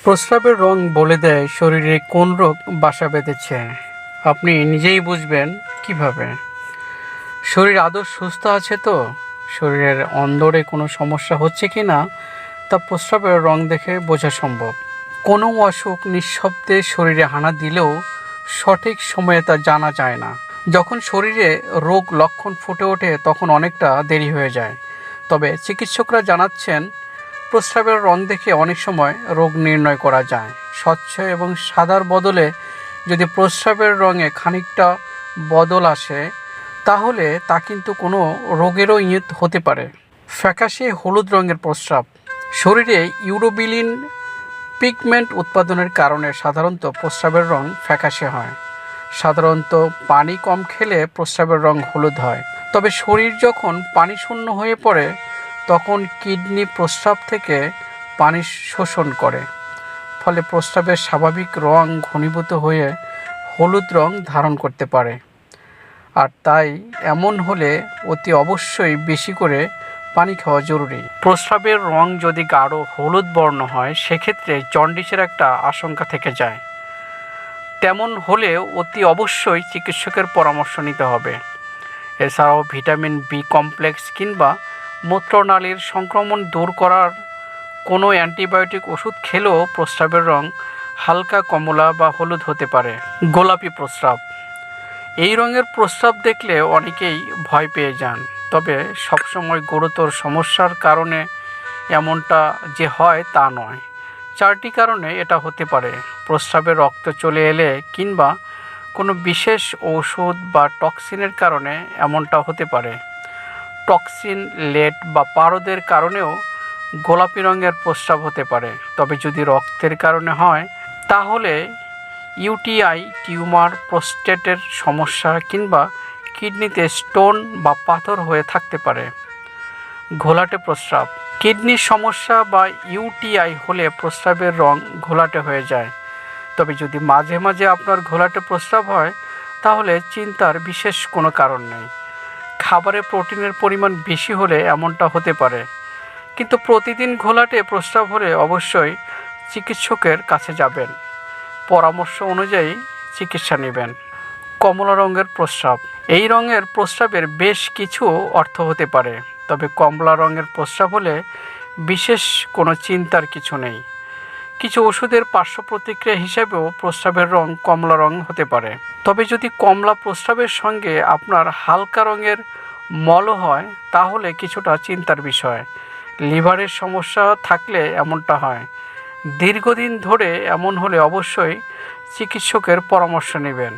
প্রস্রাবের রং বলে দেয় শরীরে কোন রোগ বাসা বেঁধেছে। আপনি নিজেই বুঝবেন কিভাবে। শরীর আদৌ সুস্থ আছে তো, শরীরের অন্দরে কোনো সমস্যা হচ্ছে কি না তা প্রস্রাবের রং দেখে বোঝা সম্ভব। কোনো অসুখ নিঃশব্দে শরীরে হানা দিলেও সঠিক সময়ে তা জানা যায় না। যখন শরীরে রোগ লক্ষণ ফুটে ওঠে তখন অনেকটা দেরি হয়ে যায়। তবে চিকিৎসকরা জানাচ্ছেন প্রস্রাবের রং দেখে অনেক সময় রোগ নির্ণয় করা যায়। স্বচ্ছ এবং সাদার বদলে যদি প্রস্রাবের রঙে খানিকটা বদল আসে তাহলে তা কিন্তু কোনো রোগেরও ইঙ্গিত হতে পারে। ফ্যাকাশে হলুদ রঙের প্রস্রাব। শরীরে ইউরোবিলিন পিগমেন্ট উৎপাদনের কারণে সাধারণত প্রস্রাবের রং ফ্যাকাশে হয়। সাধারণত পানি কম খেলে প্রস্রাবের রং হলুদ হয়। তবে শরীর যখন পানি শূন্য হয়ে পড়ে তখন কিডনি প্রস্রাব থেকে পানি শোষণ করে, ফলে প্রস্রাবের স্বাভাবিক রং ঘনীভূত হয়ে হলুদ রং ধারণ করতে পারে। আর তাই এমন হলে অতি অবশ্যই বেশি করে পানি খাওয়া জরুরি। প্রস্রাবের রং যদি গাঢ় হলুদ বর্ণ হয় সেক্ষেত্রে জন্ডিসের একটা আশঙ্কা থেকে যায়। তেমন হলে অতি অবশ্যই চিকিৎসকের পরামর্শ নিতে হবে। এছাড়াও ভিটামিন বি কমপ্লেক্স কিংবা মূত্রনালীর সংক্রমণ দূর করার কোনো অ্যান্টিবায়োটিক ওষুধ খেলেও প্রস্রাবের রং হালকা কমলা বা হলুদ হতে পারে। গোলাপি প্রস্রাব। এই রঙের প্রস্রাব দেখলে অনেকেই ভয় পেয়ে যান, তবে সবসময় গুরুতর সমস্যার কারণে এমনটা যে হয় তা নয়। 4টি কারণে এটা হতে পারে: প্রস্রাবে রক্ত চলে এলে কিংবা কোনো বিশেষ ঔষধ বা টক্সিনের কারণে এমনটা হতে পারে। টক্সিন, লেড বা পারদের কারণেও গোলাপি রঙের প্রস্রাব হতে পারে। তবে যদি রক্তের কারণে হয় তাহলে ইউটিআই, টিউমার, প্রোস্টেটের সমস্যা কিংবা কিডনিতে স্টোন বা পাথর হয়ে থাকতে পারে। ঘোলাটে প্রস্রাব। কিডনির সমস্যা বা ইউটিআই হলে প্রস্রাবের রং ঘোলাটে হয়ে যায়। তবে যদি মাঝে মাঝে আপনার ঘোলাটে প্রস্রাব হয় তাহলে চিন্তার বিশেষ কোনো কারণ নেই। খাবারে প্রোটিনের পরিমাণ বেশি হলে এমনটা হতে পারে, কিন্তু প্রতিদিন ঘোলাটে প্রস্রাব হলে অবশ্যই চিকিৎসকের কাছে যাবেন, পরামর্শ অনুযায়ী চিকিৎসা নেবেন। কমলা রঙের প্রস্রাব। এই রঙের প্রস্রাবের বেশ কিছু অর্থ হতে পারে, তবে কমলা রঙের প্রস্রাব হলে বিশেষ কোনো চিন্তার কিছু নেই। কিছু ওষুধের পার্শ্ব প্রতিক্রিয়া হিসেবেও প্রস্রাবের রং কমলা রং হতে পারে। তবে যদি কমলা প্রস্রাবের সঙ্গে আপনার হালকা রঙের মলও হয় তাহলে কিছুটা চিন্তার বিষয়। লিভারের সমস্যা থাকলে এমনটা হয়। দীর্ঘদিন ধরে এমন হলে অবশ্যই চিকিৎসকের পরামর্শ নেবেন।